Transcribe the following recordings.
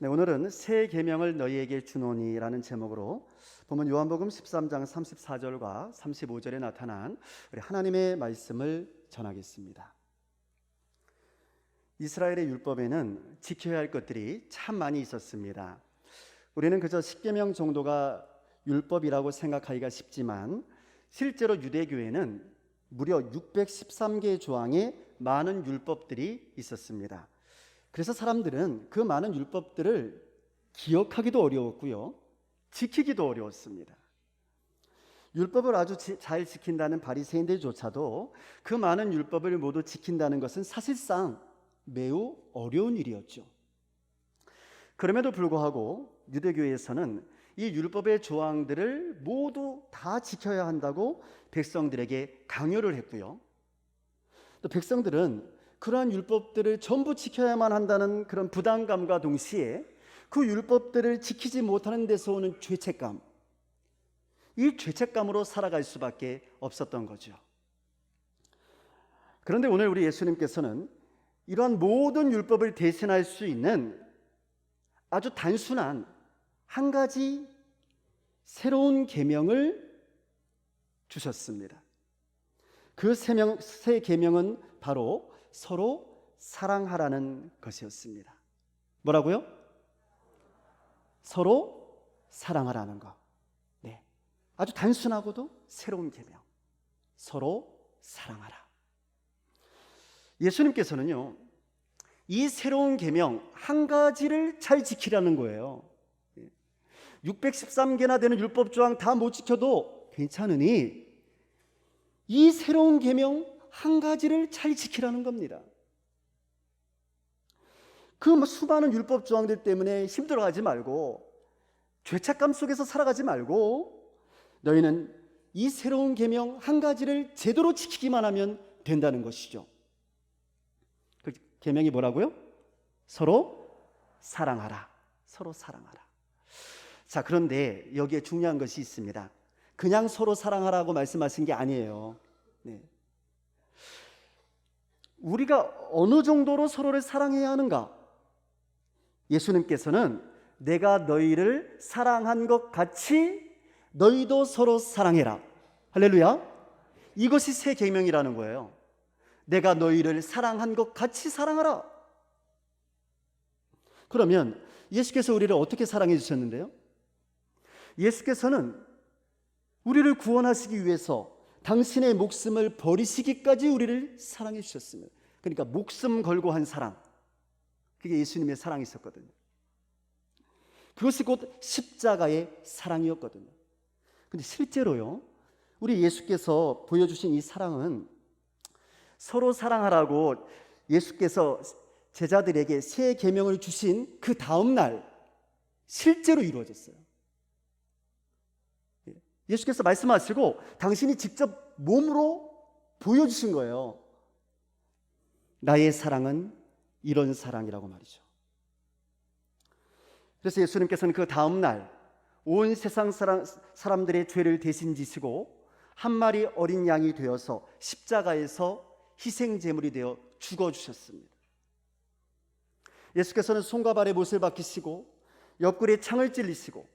네, 오늘은 새 계명을 너희에게 주노니라는 제목으로 보면 요한복음 13장 34절과 35절에 나타난 우리 하나님의 말씀을 전하겠습니다. 이스라엘의 율법에는 지켜야 할 것들이 참 많이 있었습니다. 우리는 그저 10계명 정도가 율법이라고 생각하기가 쉽지만 실제로 유대교에는 무려 613개의 조항의 많은 율법들이 있었습니다. 그래서 사람들은 그 많은 율법들을 기억하기도 어려웠고요, 지키기도 어려웠습니다. 율법을 아주 잘 지킨다는 바리새인들조차도 그 많은 율법을 모두 지킨다는 것은 사실상 매우 어려운 일이었죠. 그럼에도 불구하고 유대교에서는 이 율법의 조항들을 모두 다 지켜야 한다고 백성들에게 강요를 했고요, 또 백성들은 그러한 율법들을 전부 지켜야만 한다는 그런 부담감과 동시에 그 율법들을 지키지 못하는 데서 오는 죄책감, 이 죄책감으로 살아갈 수밖에 없었던 거죠. 그런데 오늘 우리 예수님께서는 이러한 모든 율법을 대신할 수 있는 아주 단순한 한 가지 새로운 계명을 주셨습니다. 그 새 계명은 바로 서로 사랑하라는 것이었습니다. 뭐라고요? 서로 사랑하라는 것. 네, 아주 단순하고도 새로운 계명. 서로 사랑하라. 예수님께서는요, 이 새로운 계명 한 가지를 잘 지키라는 거예요. 613개나 되는 율법 조항 다 못 지켜도 괜찮으니 이 새로운 계명 한 가지를 잘 지키라는 겁니다. 그 수많은 율법 조항들 때문에 힘들어하지 말고 죄책감 속에서 살아가지 말고 너희는 이 새로운 계명 한 가지를 제대로 지키기만 하면 된다는 것이죠. 그 계명이 뭐라고요? 서로 사랑하라. 서로 사랑하라. 자, 그런데 여기에 중요한 것이 있습니다. 그냥 서로 사랑하라고 말씀하신 게 아니에요. 네. 우리가 어느 정도로 서로를 사랑해야 하는가? 예수님께서는 내가 너희를 사랑한 것 같이 너희도 서로 사랑해라. 할렐루야. 이것이 새 계명이라는 거예요. 내가 너희를 사랑한 것 같이 사랑하라. 그러면 예수께서 우리를 어떻게 사랑해 주셨는데요? 예수께서는 우리를 구원하시기 위해서 당신의 목숨을 버리시기까지 우리를 사랑해 주셨습니다. 그러니까 목숨 걸고 한 사랑, 그게 예수님의 사랑이 있었거든요. 그것이 곧 십자가의 사랑이었거든요. 근데 실제로요, 우리 예수께서 보여주신 이 사랑은 서로 사랑하라고 예수께서 제자들에게 새 계명을 주신 그 다음 날 실제로 이루어졌어요. 예수께서 말씀하시고 당신이 직접 몸으로 보여주신 거예요. 나의 사랑은 이런 사랑이라고 말이죠. 그래서 예수님께서는 그 다음 날 온 세상 사람들의 죄를 대신 지시고 한 마리 어린 양이 되어서 십자가에서 희생제물이 되어 죽어주셨습니다. 예수께서는 손과 발에 못을 박히시고 옆구리에 창을 찔리시고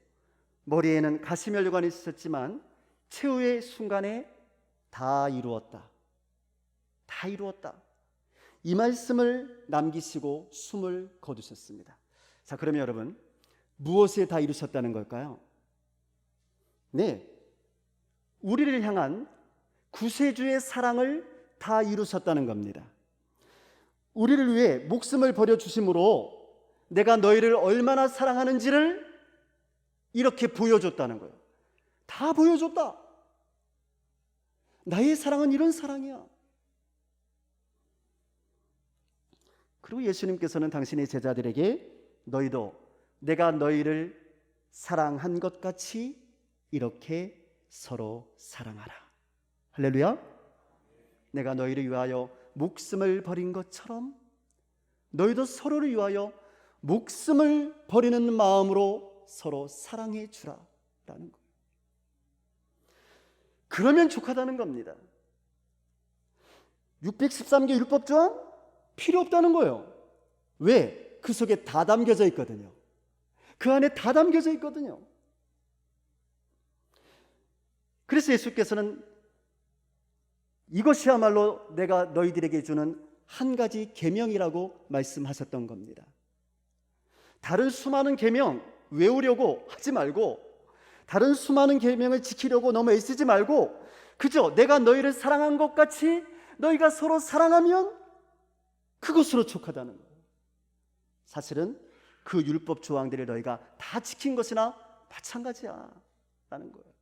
머리에는 가시면류관이 있었지만 최후의 순간에 다 이루었다. 다 이루었다. 이 말씀을 남기시고 숨을 거두셨습니다. 자, 그러면 여러분, 무엇에 다 이루셨다는 걸까요? 네, 우리를 향한 구세주의 사랑을 다 이루셨다는 겁니다. 우리를 위해 목숨을 버려주심으로 내가 너희를 얼마나 사랑하는지를 이렇게 보여줬다는 거예요. 다 보여줬다. 나의 사랑은 이런 사랑이야. 그리고 예수님께서는 당신의 제자들에게 너희도 내가 너희를 사랑한 것 같이 이렇게 서로 사랑하라. 할렐루야. 내가 너희를 위하여 목숨을 버린 것처럼 너희도 서로를 위하여 목숨을 버리는 마음으로 서로 사랑해 주라 라는 거예요. 그러면 족하다는 겁니다. 613개 율법조항 필요 없다는 거예요. 왜? 그 속에 다 담겨져 있거든요. 그 안에 다 담겨져 있거든요. 그래서 예수께서는 이것이야말로 내가 너희들에게 주는 한 가지 계명이라고 말씀하셨던 겁니다. 다른 수많은 계명 외우려고 하지 말고, 다른 수많은 계명을 지키려고 너무 애쓰지 말고, 그저 내가 너희를 사랑한 것 같이 너희가 서로 사랑하면 그것으로 족하다는 거예요. 사실은 그 율법 조항들을 너희가 다 지킨 것이나 마찬가지야 라는 거예요.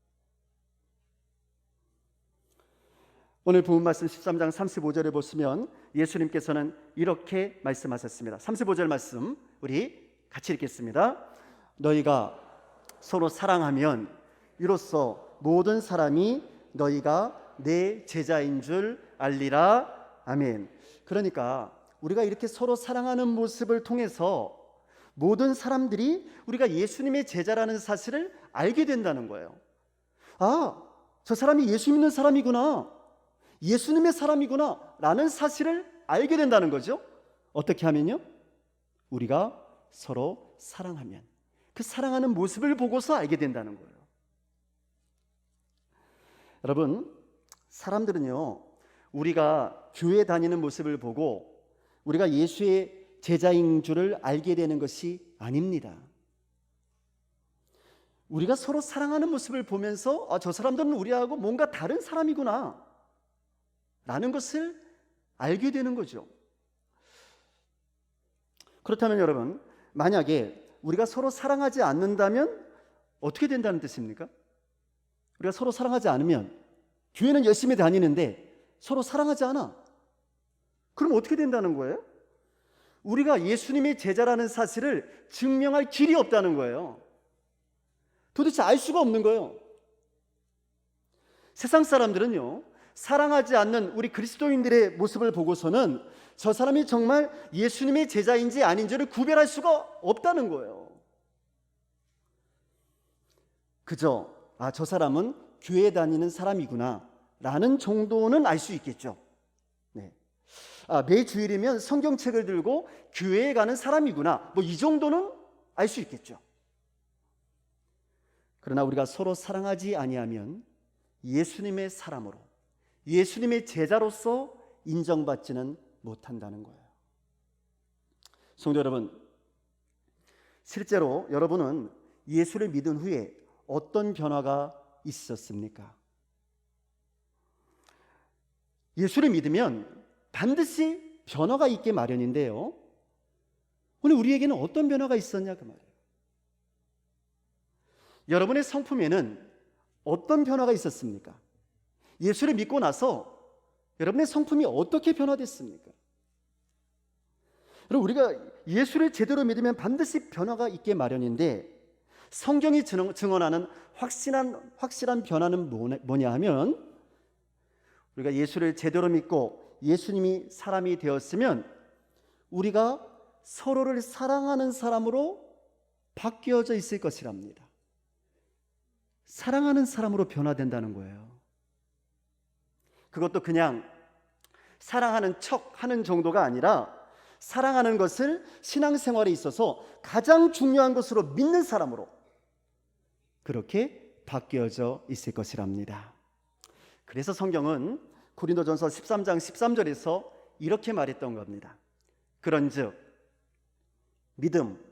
오늘 본문 말씀 13장 35절에 보시면 예수님께서는 이렇게 말씀하셨습니다. 35절 말씀 우리 같이 읽겠습니다. 너희가 서로 사랑하면 이로써 모든 사람이 너희가 내 제자인 줄 알리라. 아멘. 그러니까 우리가 이렇게 서로 사랑하는 모습을 통해서 모든 사람들이 우리가 예수님의 제자라는 사실을 알게 된다는 거예요. 아, 저 사람이 예수 믿는 사람이구나, 예수님의 사람이구나 라는 사실을 알게 된다는 거죠. 어떻게 하면요? 우리가 서로 사랑하면, 그 사랑하는 모습을 보고서 알게 된다는 거예요. 여러분, 사람들은요, 우리가 교회 다니는 모습을 보고 우리가 예수의 제자인 줄을 알게 되는 것이 아닙니다. 우리가 서로 사랑하는 모습을 보면서 저 사람들은 우리하고 뭔가 다른 사람이구나 라는 것을 알게 되는 거죠. 그렇다면 여러분, 만약에 우리가 서로 사랑하지 않는다면 어떻게 된다는 뜻입니까? 우리가 서로 사랑하지 않으면, 교회는 열심히 다니는데 서로 사랑하지 않아, 그럼 어떻게 된다는 거예요? 우리가 예수님의 제자라는 사실을 증명할 길이 없다는 거예요. 도대체 알 수가 없는 거예요. 세상 사람들은요, 사랑하지 않는 우리 그리스도인들의 모습을 보고서는 저 사람이 정말 예수님의 제자인지 아닌지를 구별할 수가 없다는 거예요. 그저 저 사람은 교회 다니는 사람이구나 라는 정도는 알 수 있겠죠. 네. 매 주일이면 성경책을 들고 교회에 가는 사람이구나, 뭐 이 정도는 알 수 있겠죠. 그러나 우리가 서로 사랑하지 아니하면 예수님의 사람으로, 예수님의 제자로서 인정받지는 못한다는 거예요. 성도 여러분, 실제로 여러분은 예수를 믿은 후에 어떤 변화가 있었습니까? 예수를 믿으면 반드시 변화가 있게 마련인데요, 오늘 우리에게는 어떤 변화가 있었냐 그 말이에요. 여러분의 성품에는 어떤 변화가 있었습니까? 예수를 믿고 나서 여러분의 성품이 어떻게 변화됐습니까? 여러분, 우리가 예수를 제대로 믿으면 반드시 변화가 있게 마련인데, 성경이 증언하는 확실한 변화는 뭐냐 하면, 우리가 예수를 제대로 믿고 예수님이 사람이 되었으면 우리가 서로를 사랑하는 사람으로 바뀌어져 있을 것이랍니다. 사랑하는 사람으로 변화된다는 거예요. 그것도 그냥 사랑하는 척 하는 정도가 아니라, 사랑하는 것을 신앙생활에 있어서 가장 중요한 것으로 믿는 사람으로 그렇게 바뀌어져 있을 것이랍니다. 그래서 성경은 고린도전서 13장 13절에서 이렇게 말했던 겁니다. 그런즉 믿음,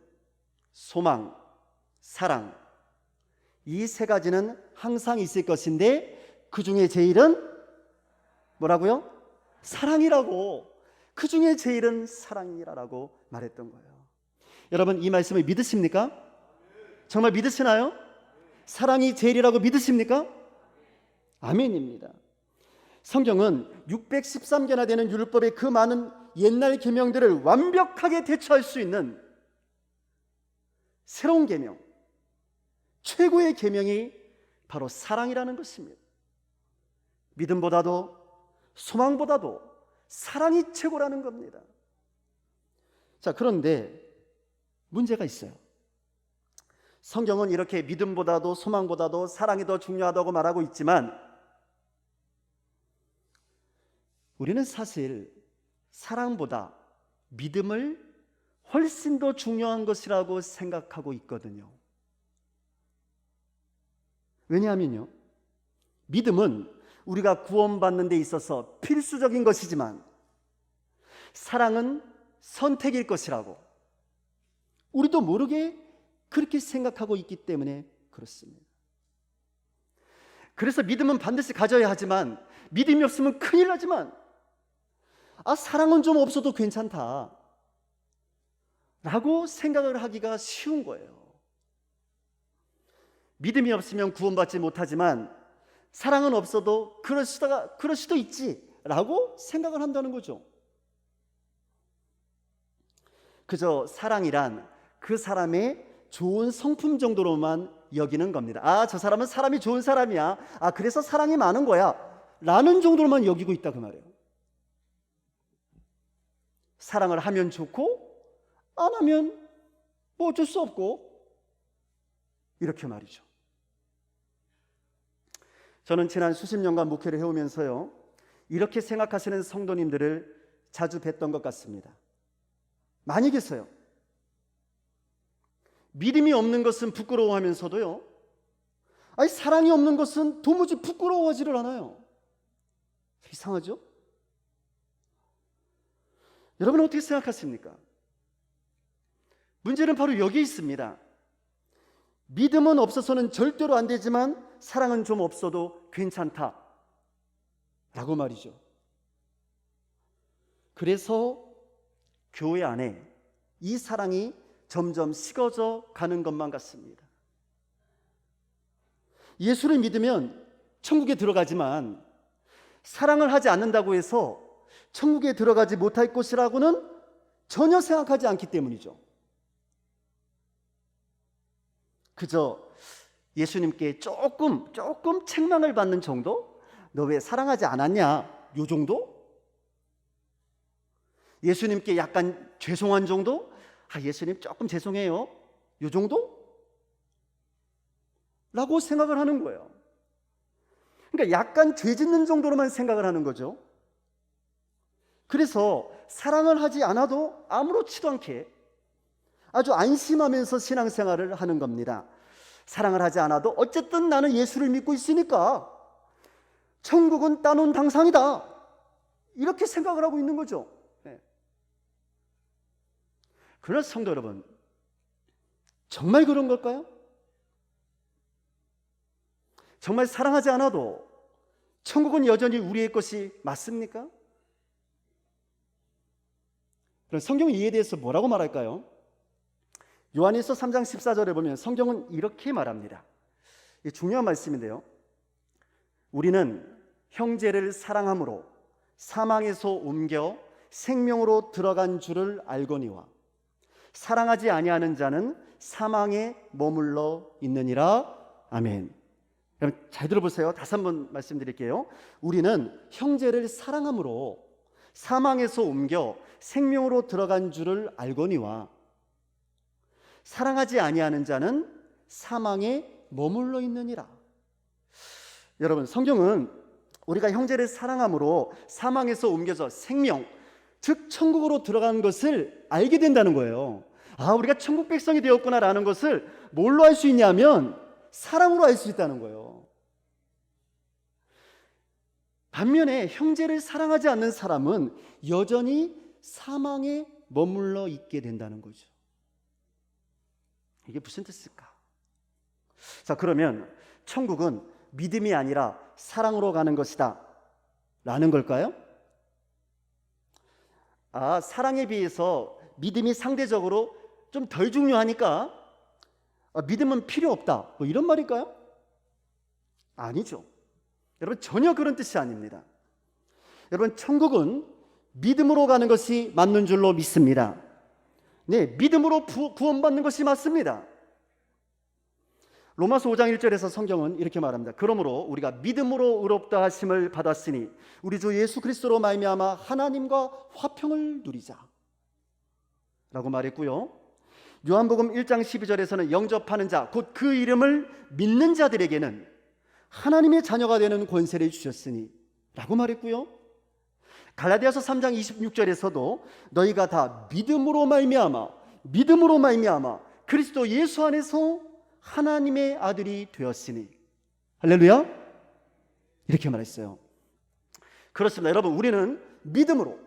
소망, 사랑, 이 세 가지는 항상 있을 것인데 그 중에 제일은 뭐라고요? 사랑이라고. 그 중에 제일은 사랑이라고 말했던 거예요. 여러분, 이 말씀을 믿으십니까? 정말 믿으시나요? 사랑이 제일이라고 믿으십니까? 아멘입니다. 성경은 613개나 되는 율법의 그 많은 옛날 계명들을 완벽하게 대처할 수 있는 새로운 계명, 최고의 계명이 바로 사랑이라는 것입니다. 믿음보다도 소망보다도 사랑이 최고라는 겁니다. 자, 그런데 문제가 있어요. 성경은 이렇게 믿음보다도 소망보다도 사랑이 더 중요하다고 말하고 있지만, 우리는 사실 사랑보다 믿음을 훨씬 더 중요한 것이라고 생각하고 있거든요. 왜냐하면요, 믿음은 우리가 구원받는 데 있어서 필수적인 것이지만 사랑은 선택일 것이라고 우리도 모르게 그렇게 생각하고 있기 때문에 그렇습니다. 그래서 믿음은 반드시 가져야 하지만, 믿음이 없으면 큰일 나지만, 사랑은 좀 없어도 괜찮다 라고 생각을 하기가 쉬운 거예요. 믿음이 없으면 구원받지 못하지만 사랑은 없어도 그럴 수도 있지 라고 생각을 한다는 거죠. 그저 사랑이란 그 사람의 좋은 성품 정도로만 여기는 겁니다. 저 사람은 사람이 좋은 사람이야, 그래서 사랑이 많은 거야 라는 정도로만 여기고 있다 그 말이에요. 사랑을 하면 좋고 안 하면 뭐 어쩔 수 없고, 이렇게 말이죠. 저는 지난 수십 년간 목회를 해오면서요, 이렇게 생각하시는 성도님들을 자주 뵀던 것 같습니다. 많이 계세요. 믿음이 없는 것은 부끄러워하면서도요, 사랑이 없는 것은 도무지 부끄러워하지를 않아요. 이상하죠? 여러분 어떻게 생각하십니까? 문제는 바로 여기 있습니다. 믿음은 없어서는 절대로 안 되지만 사랑은 좀 없어도 괜찮다 라고 말이죠. 그래서 교회 안에 이 사랑이 점점 식어져 가는 것만 같습니다. 예수를 믿으면 천국에 들어가지만 사랑을 하지 않는다고 해서 천국에 들어가지 못할 것이라고는 전혀 생각하지 않기 때문이죠. 그저 예수님께 조금 책망을 받는 정도? 너 왜 사랑하지 않았냐? 요 정도? 예수님께 약간 죄송한 정도? 예수님 조금 죄송해요. 요 정도? 라고 생각을 하는 거예요. 그러니까 약간 죄 짓는 정도로만 생각을 하는 거죠. 그래서 사랑을 하지 않아도 아무렇지도 않게 아주 안심하면서 신앙생활을 하는 겁니다. 사랑을 하지 않아도 어쨌든 나는 예수를 믿고 있으니까 천국은 따놓은 당상이다, 이렇게 생각을 하고 있는 거죠. 그러나 성도 여러분, 정말 그런 걸까요? 정말 사랑하지 않아도 천국은 여전히 우리의 것이 맞습니까? 그럼 성경 이에 대해서 뭐라고 말할까요? 요한일서 3장 14절에 보면 성경은 이렇게 말합니다. 이게 중요한 말씀인데요, 우리는 형제를 사랑함으로 사망에서 옮겨 생명으로 들어간 줄을 알거니와 사랑하지 아니하는 자는 사망에 머물러 있느니라. 아멘. 그럼 잘 들어보세요. 다시 한번 말씀드릴게요. 우리는 형제를 사랑함으로 사망에서 옮겨 생명으로 들어간 줄을 알거니와 사랑하지 아니하는 자는 사망에 머물러 있느니라. 여러분, 성경은 우리가 형제를 사랑함으로 사망에서 옮겨서 생명, 즉 천국으로 들어간 것을 알게 된다는 거예요. 우리가 천국 백성이 되었구나라는 것을 뭘로 알 수 있냐면 사랑으로 알 수 있다는 거예요. 반면에 형제를 사랑하지 않는 사람은 여전히 사망에 머물러 있게 된다는 거죠. 이게 무슨 뜻일까? 자, 그러면 천국은 믿음이 아니라 사랑으로 가는 것이다 라는 걸까요? 사랑에 비해서 믿음이 상대적으로 좀 덜 중요하니까 믿음은 필요 없다, 뭐 이런 말일까요? 아니죠. 여러분, 전혀 그런 뜻이 아닙니다. 여러분, 천국은 믿음으로 가는 것이 맞는 줄로 믿습니다. 네, 믿음으로 구원받는 것이 맞습니다. 로마서 5장 1절에서 성경은 이렇게 말합니다. 그러므로 우리가 믿음으로 의롭다 하심을 받았으니 우리 주 예수 그리스도로 말미암아 하나님과 화평을 누리자 라고 말했고요, 요한복음 1장 12절에서는 영접하는 자, 곧 그 이름을 믿는 자들에게는 하나님의 자녀가 되는 권세를 주셨으니 라고 말했고요, 갈라디아서 3장 26절에서도 너희가 다 믿음으로 말미암아 믿음으로 말미암아 그리스도 예수 안에서 하나님의 아들이 되었으니. 할렐루야. 이렇게 말했어요. 그렇습니다. 여러분, 우리는 믿음으로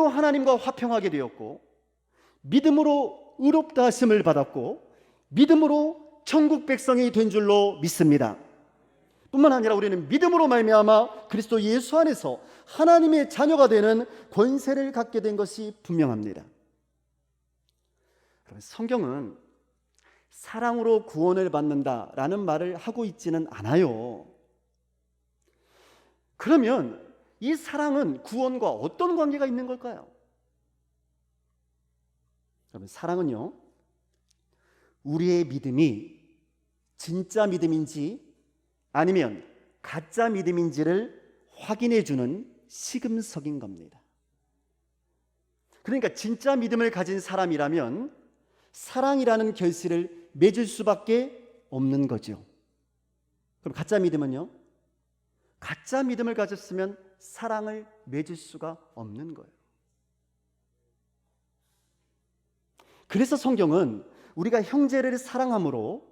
하나님과 화평하게 되었고, 믿음으로 의롭다 하심을 받았고, 믿음으로 천국 백성이 된 줄로 믿습니다. 뿐만 아니라 우리는 믿음으로 말미암아 그리스도 예수 안에서 하나님의 자녀가 되는 권세를 갖게 된 것이 분명합니다. 성경은 사랑으로 구원을 받는다라는 말을 하고 있지는 않아요. 그러면 이 사랑은 구원과 어떤 관계가 있는 걸까요? 여러분, 사랑은요, 우리의 믿음이 진짜 믿음인지 아니면 가짜 믿음인지를 확인해 주는 시금석인 겁니다. 그러니까 진짜 믿음을 가진 사람이라면 사랑이라는 결실을 맺을 수밖에 없는 거죠. 그럼 가짜 믿음은요? 가짜 믿음을 가졌으면 사랑을 맺을 수가 없는 거예요. 그래서 성경은 우리가 형제를 사랑함으로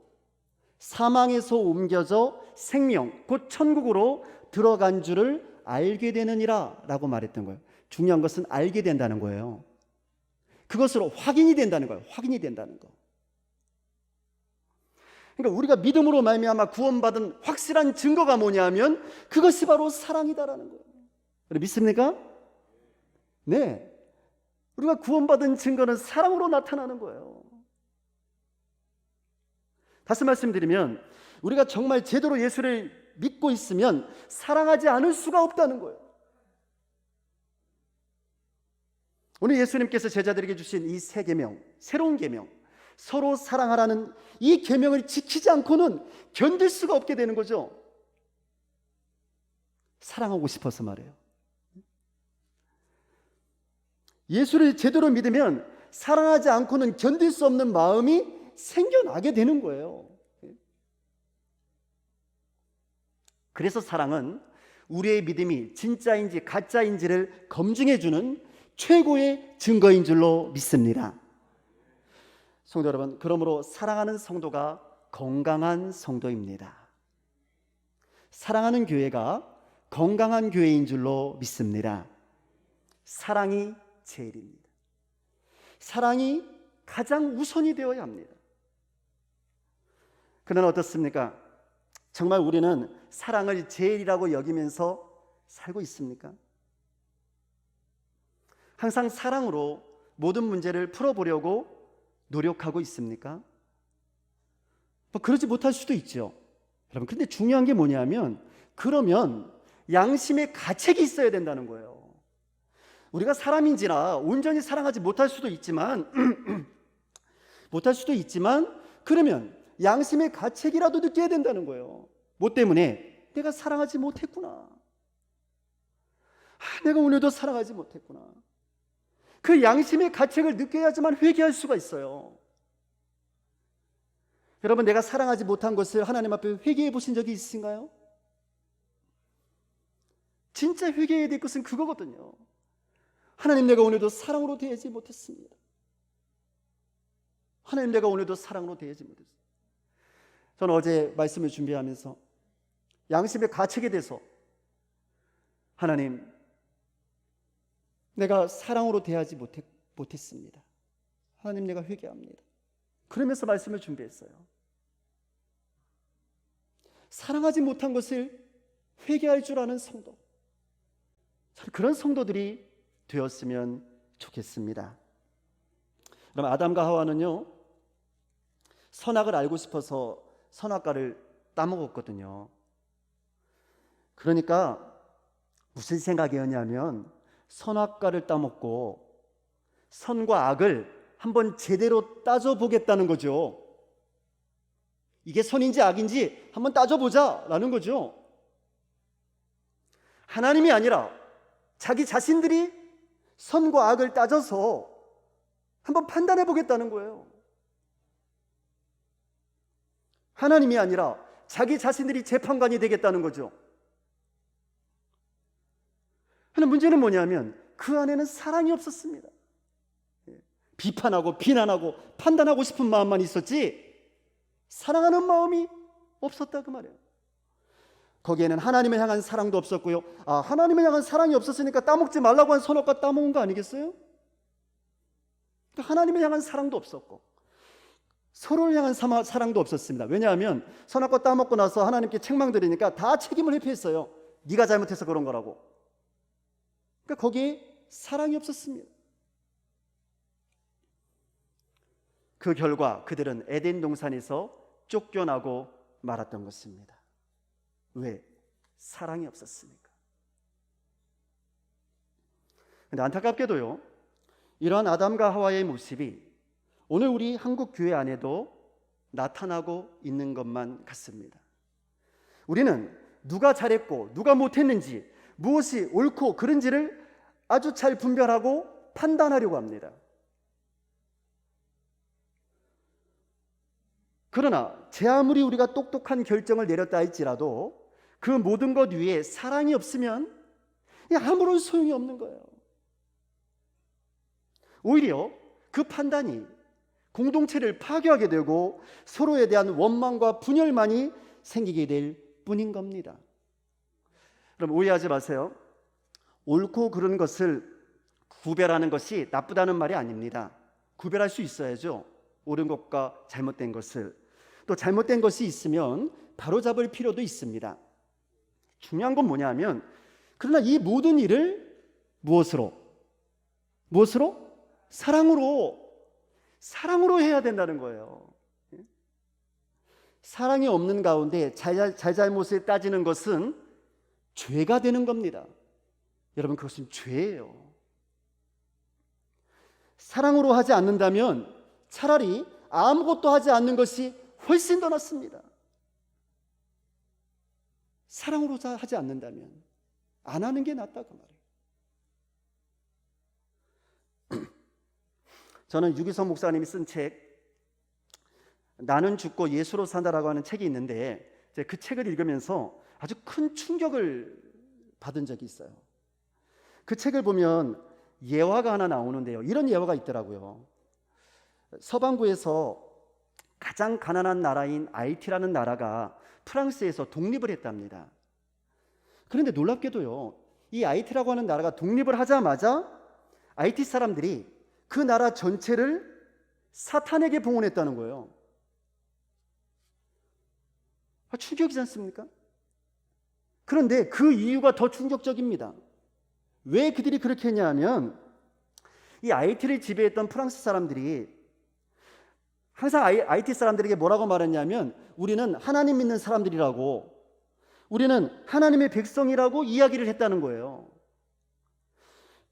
사망에서 옮겨져 생명, 곧 천국으로 들어간 줄을 알게 되느니라 라고 말했던 거예요. 중요한 것은 알게 된다는 거예요. 그것으로 확인이 된다는 거예요. 확인이 된다는 거. 그러니까 우리가 믿음으로 말미암아 구원받은 확실한 증거가 뭐냐면 그것이 바로 사랑이다라는 거예요. 믿습니까? 네. 우리가 구원받은 증거는 사랑으로 나타나는 거예요. 다시 말씀드리면 우리가 정말 제대로 예수를 믿고 있으면 사랑하지 않을 수가 없다는 거예요. 오늘 예수님께서 제자들에게 주신 이 새 계명, 새로운 계명, 서로 사랑하라는 이 계명을 지키지 않고는 견딜 수가 없게 되는 거죠. 사랑하고 싶어서 말이에요. 예수를 제대로 믿으면 사랑하지 않고는 견딜 수 없는 마음이 생겨나게 되는 거예요. 그래서 사랑은 우리의 믿음이 진짜인지 가짜인지를 검증해주는 최고의 증거인 줄로 믿습니다. 성도 여러분, 그러므로 사랑하는 성도가 건강한 성도입니다. 사랑하는 교회가 건강한 교회인 줄로 믿습니다. 사랑이 제일입니다. 사랑이 가장 우선이 되어야 합니다. 그러나 어떻습니까? 정말 우리는 사랑을 제일이라고 여기면서 살고 있습니까? 항상 사랑으로 모든 문제를 풀어보려고 노력하고 있습니까? 그러지 못할 수도 있죠. 여러분, 근데 중요한 게 뭐냐면 그러면 양심의 가책이 있어야 된다는 거예요. 우리가 사람인지라 온전히 사랑하지 못할 수도 있지만 그러면 양심의 가책이라도 느껴야 된다는 거예요. 뭐 때문에? 내가 사랑하지 못했구나. 내가 오늘도 사랑하지 못했구나. 그 양심의 가책을 느껴야지만 회개할 수가 있어요. 여러분, 내가 사랑하지 못한 것을 하나님 앞에 회개해 보신 적이 있으신가요? 진짜 회개해야 될 것은 그거거든요. 하나님, 내가 오늘도 사랑으로 대하지 못했습니다. 하나님, 내가 오늘도 사랑으로 대하지 못했습니다. 저는 어제 말씀을 준비하면서 양심의 가책에 대해서 하나님, 내가 사랑으로 대하지 못했습니다. 하나님, 내가 회개합니다. 그러면서 말씀을 준비했어요. 사랑하지 못한 것을 회개할 줄 아는 성도, 그런 성도들이 되었으면 좋겠습니다. 그럼 아담과 하와는요, 선악을 알고 싶어서 선악과를 따먹었거든요. 그러니까 무슨 생각이었냐면 선악과를 따먹고 선과 악을 한번 제대로 따져보겠다는 거죠. 이게 선인지 악인지 한번 따져보자라는 거죠. 하나님이 아니라 자기 자신들이 선과 악을 따져서 한번 판단해 보겠다는 거예요. 하나님이 아니라 자기 자신들이 재판관이 되겠다는 거죠. 그런데 문제는 뭐냐면 그 안에는 사랑이 없었습니다. 비판하고 비난하고 판단하고 싶은 마음만 있었지 사랑하는 마음이 없었다 그 말이에요. 거기에는 하나님을 향한 사랑도 없었고요. 하나님을 향한 사랑이 없었으니까 따먹지 말라고 한 선악과 따먹은 거 아니겠어요? 하나님을 향한 사랑도 없었고 서로를 향한 사랑도 없었습니다. 왜냐하면 선악과 따먹고 나서 하나님께 책망드리니까 다 책임을 회피했어요. 네가 잘못해서 그런 거라고. 그러니까 거기에 사랑이 없었습니다. 그 결과 그들은 에덴 동산에서 쫓겨나고 말았던 것입니다. 왜? 사랑이 없었으니까. 근데 안타깝게도요, 이러한 아담과 하와의 모습이 오늘 우리 한국 교회 안에도 나타나고 있는 것만 같습니다. 우리는 누가 잘했고 누가 못했는지, 무엇이 옳고 그른지를 아주 잘 분별하고 판단하려고 합니다. 그러나 제 아무리 우리가 똑똑한 결정을 내렸다 할지라도 그 모든 것 위에 사랑이 없으면 아무런 소용이 없는 거예요. 오히려 그 판단이 공동체를 파괴하게 되고 서로에 대한 원망과 분열만이 생기게 될 뿐인 겁니다. 그럼 오해하지 마세요. 옳고 그른 것을 구별하는 것이 나쁘다는 말이 아닙니다. 구별할 수 있어야죠. 옳은 것과 잘못된 것을. 또 잘못된 것이 있으면 바로잡을 필요도 있습니다. 중요한 건 뭐냐면 그러나 이 모든 일을 무엇으로? 사랑으로 해야 된다는 거예요. 사랑이 없는 가운데 잘잘못을 따지는 것은 죄가 되는 겁니다. 여러분, 그것은 죄예요. 사랑으로 하지 않는다면 차라리 아무것도 하지 않는 것이 훨씬 더 낫습니다. 사랑으로 하지 않는다면 안 하는 게 낫다 그 말이에요. 저는 유기성 목사님이 쓴 책 나는 죽고 예수로 산다라고 하는 책이 있는데 그 책을 읽으면서 아주 큰 충격을 받은 적이 있어요. 그 책을 보면 예화가 하나 나오는데요. 이런 예화가 있더라고요. 서방부에서 가장 가난한 나라인 아이티라는 나라가 프랑스에서 독립을 했답니다. 그런데 놀랍게도요, 이 아이티라고 하는 나라가 독립을 하자마자 아이티 사람들이 그 나라 전체를 사탄에게 봉헌했다는 거예요. 충격이지 않습니까? 그런데 그 이유가 더 충격적입니다. 왜 그들이 그렇게 했냐면 이 아이티를 지배했던 프랑스 사람들이 항상 아이티 사람들에게 뭐라고 말했냐면 우리는 하나님 믿는 사람들이라고, 우리는 하나님의 백성이라고 이야기를 했다는 거예요.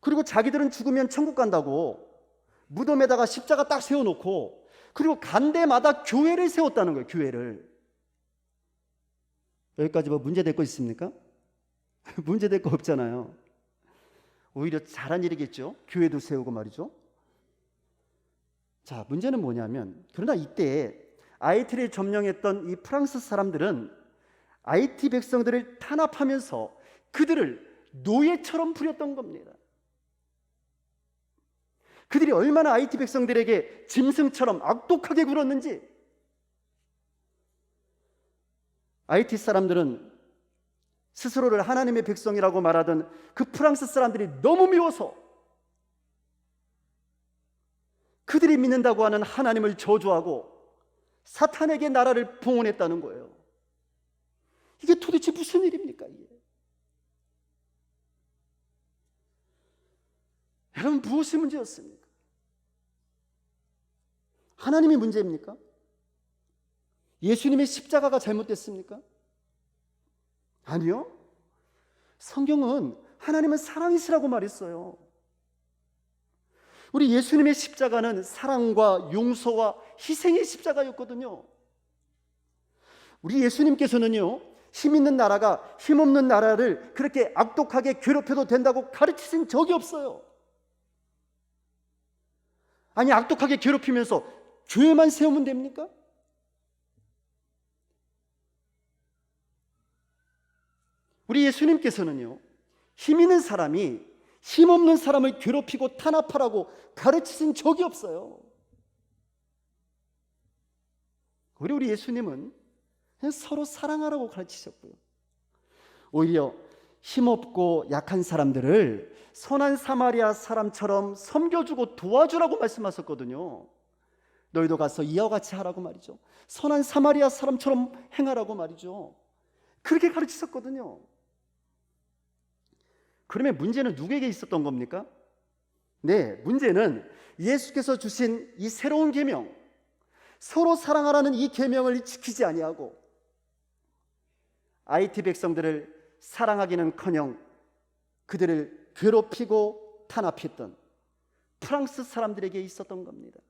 그리고 자기들은 죽으면 천국 간다고 무덤에다가 십자가 딱 세워놓고 그리고 간 데마다 교회를 세웠다는 거예요. 교회를. 여기까지 뭐 문제될 거 있습니까? 문제될 거 없잖아요. 오히려 잘한 일이겠죠. 교회도 세우고 말이죠. 자, 문제는 뭐냐면 그러나 이때 아이티를 점령했던 이 프랑스 사람들은 아이티 백성들을 탄압하면서 그들을 노예처럼 부렸던 겁니다. 그들이 얼마나 아이티 백성들에게 짐승처럼 악독하게 굴었는지 아이티 사람들은 스스로를 하나님의 백성이라고 말하던 그 프랑스 사람들이 너무 미워서 그들이 믿는다고 하는 하나님을 저주하고 사탄에게 나라를 봉헌했다는 거예요. 이게 도대체 무슨 일입니까? 이게? 여러분, 무엇이 문제였습니까? 하나님이 문제입니까? 예수님의 십자가가 잘못됐습니까? 아니요. 성경은 하나님은 사랑이시라고 말했어요. 우리 예수님의 십자가는 사랑과 용서와 희생의 십자가였거든요. 우리 예수님께서는요, 힘 있는 나라가 힘없는 나라를 그렇게 악독하게 괴롭혀도 된다고 가르치신 적이 없어요. 아니, 악독하게 괴롭히면서 죄만 세우면 됩니까? 우리 예수님께서는요, 힘 있는 사람이 힘없는 사람을 괴롭히고 탄압하라고 가르치신 적이 없어요. 우리 예수님은 그냥 서로 사랑하라고 가르치셨고요. 오히려 힘없고 약한 사람들을 선한 사마리아 사람처럼 섬겨주고 도와주라고 말씀하셨거든요. 너희도 가서 이와 같이 하라고 말이죠. 선한 사마리아 사람처럼 행하라고 말이죠. 그렇게 가르치셨거든요. 그러면 문제는 누구에게 있었던 겁니까? 네, 문제는 예수께서 주신 이 새로운 계명, 서로 사랑하라는 이 계명을 지키지 아니하고 IT 백성들을 사랑하기는커녕 그들을 괴롭히고 탄압했던 프랑스 사람들에게 있었던 겁니다.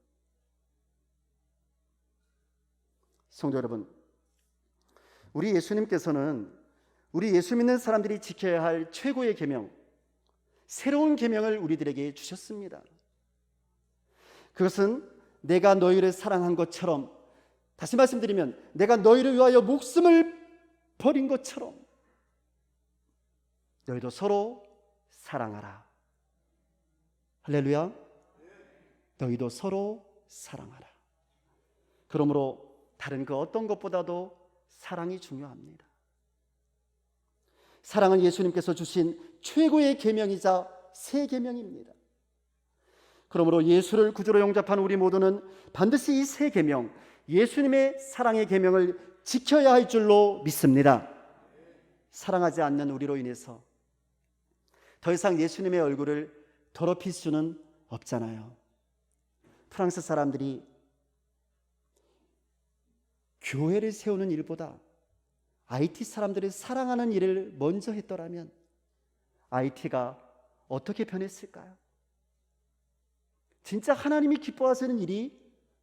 성도 여러분, 우리 예수님께서는 우리 예수 믿는 사람들이 지켜야 할 최고의 계명, 새로운 계명을 우리들에게 주셨습니다. 그것은 내가 너희를 사랑한 것처럼, 다시 말씀드리면 내가 너희를 위하여 목숨을 버린 것처럼 너희도 서로 사랑하라. 할렐루야. 너희도 서로 사랑하라. 그러므로 다른 그 어떤 것보다도 사랑이 중요합니다. 사랑은 예수님께서 주신 최고의 계명이자 새 계명입니다. 그러므로 예수를 구주로 영접한 우리 모두는 반드시 이 새 계명, 예수님의 사랑의 계명을 지켜야 할 줄로 믿습니다. 사랑하지 않는 우리로 인해서 더 이상 예수님의 얼굴을 더럽힐 수는 없잖아요. 프랑스 사람들이 교회를 세우는 일보다 IT 사람들을 사랑하는 일을 먼저 했더라면 IT가 어떻게 변했을까요? 진짜 하나님이 기뻐하시는 일이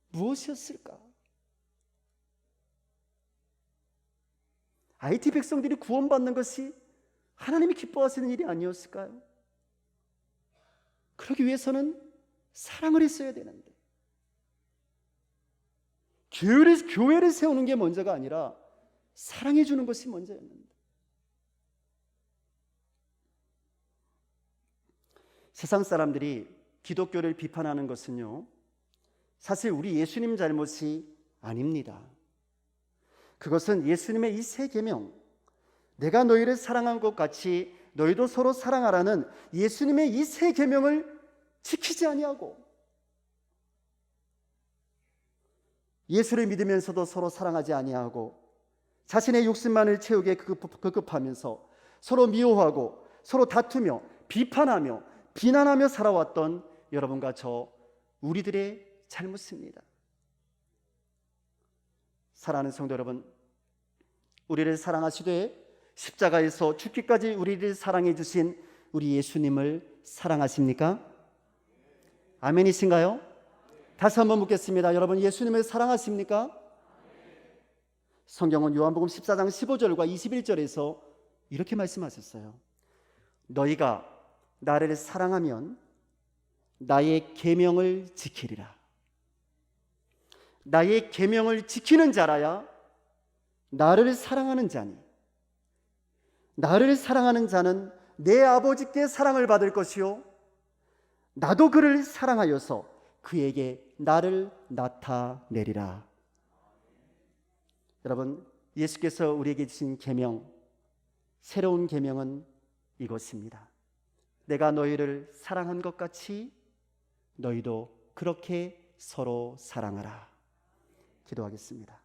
무엇이었을까? IT 백성들이 구원받는 것이 하나님이 기뻐하시는 일이 아니었을까요? 그러기 위해서는 사랑을 했어야 되는데, 교회를 세우는 게 먼저가 아니라 사랑해 주는 것이 먼저였는데, 세상 사람들이 기독교를 비판하는 것은요, 사실 우리 예수님 잘못이 아닙니다. 그것은 예수님의 이 새 계명, 내가 너희를 사랑한 것 같이 너희도 서로 사랑하라는 예수님의 이 새 계명을 지키지 아니하고 예수를 믿으면서도 서로 사랑하지 아니하고 자신의 욕심만을 채우게 급급하면서 서로 미워하고 서로 다투며 비판하며 비난하며 살아왔던 여러분과 저 우리들의 잘못입니다. 사랑하는 성도 여러분, 우리를 사랑하시되 십자가에서 죽기까지 우리를 사랑해 주신 우리 예수님을 사랑하십니까? 아멘이신가요? 다시 한번 묻겠습니다. 여러분, 예수님을 사랑하십니까? 성경은 요한복음 14장 15절과 21절에서 이렇게 말씀하셨어요. 너희가 나를 사랑하면 나의 계명을 지키리라. 나의 계명을 지키는 자라야 나를 사랑하는 자니, 나를 사랑하는 자는 내 아버지께 사랑을 받을 것이요 나도 그를 사랑하여서 그에게 나를 나타내리라. 여러분, 예수께서 우리에게 주신 계명, 새로운 계명은 이것입니다. 내가 너희를 사랑한 것 같이 너희도 그렇게 서로 사랑하라. 기도하겠습니다.